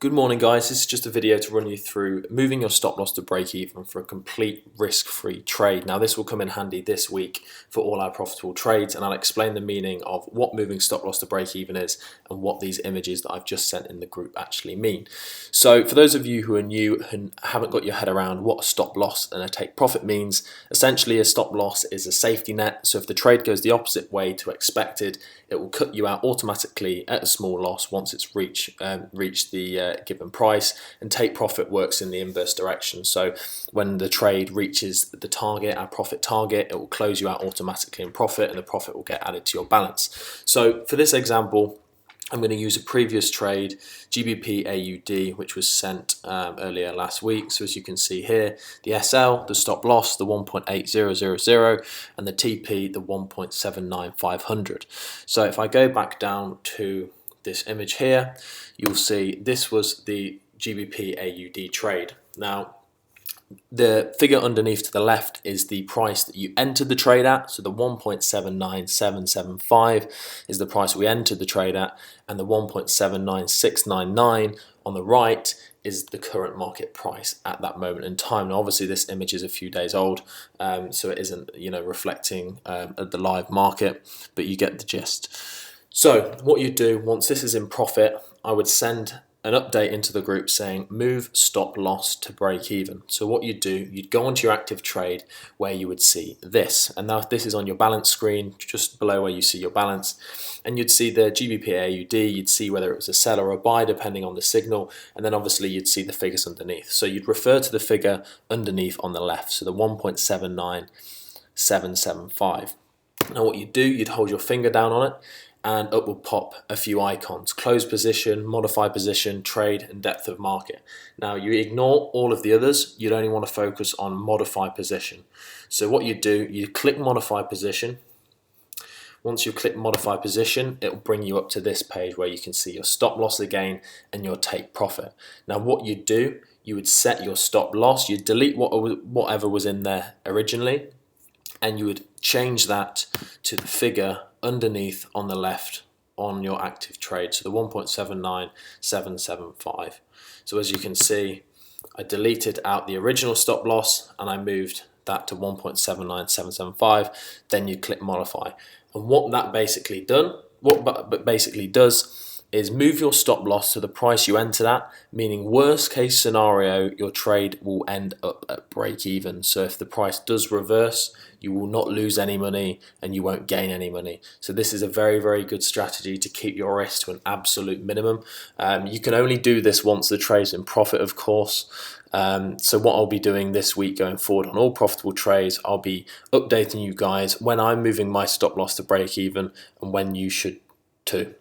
Good morning guys, this is just a video to run you through moving your stop loss to break even for a complete risk-free trade. Now this will come in handy this week for all our profitable trades, and I'll explain the meaning of what moving stop loss to break even is and what these images that I've just sent in the group actually mean. So for those of you who are new and haven't got your head around what a stop loss and a take profit means, essentially a stop loss is a safety net. So if the trade goes the opposite way to expected, it will cut you out automatically at a small loss once it's reached the given price, and take profit works in the inverse direction. So when the trade reaches the target, our profit target, it will close you out automatically in profit, and the profit will get added to your balance. So for this example, I'm going to use a previous trade, GBP AUD, which was sent earlier last week. So as you can see here, the SL, the stop loss, the 1.8000, and the TP, the 1.79500. So if I go back down to this image here, you'll see this was the GBP AUD trade. Now, the figure underneath to the left is the price that you entered the trade at, so the 1.79775 is the price we entered the trade at, and the 1.79699 on the right is the current market price at that moment in time. Now obviously this image is a few days old, so it isn't reflecting the live market, but you get the gist. So what you do once this is in profit, I would send an update into the group saying move stop loss to break even. So what you'd do, you'd go onto your active trade where you would see this, and now this is on your balance screen just below where you see your balance, and you'd see the GBP AUD, you'd see whether it was a sell or a buy depending on the signal, and then obviously you'd see the figures underneath. So you'd refer to the figure underneath on the left, so the 1.79775. Now what you'd do, you'd hold your finger down on it, and up will pop a few icons: close position, modify position, trade, and depth of market. Now you ignore all of the others, you'd only want to focus on modify position. So what you do, you click modify position. Once you click modify position, it will bring you up to this page where you can see your stop loss again and your take profit. Now what you do, you would set your stop loss, you'd delete whatever was in there originally, and you would change that to the figure underneath on the left on your active trade, so the 1.79775. So as you can see, I deleted out the original stop loss and I moved that to 1.79775. Then you click modify, and what that basically does is move your stop loss to the price you entered at, meaning worst case scenario, your trade will end up at break even. So if the price does reverse, you will not lose any money and you won't gain any money. So this is a very, very good strategy to keep your risk to an absolute minimum. You can only do this once the trade's in profit, of course. So what I'll be doing this week going forward on all profitable trades, I'll be updating you guys when I'm moving my stop loss to break even and when you should too.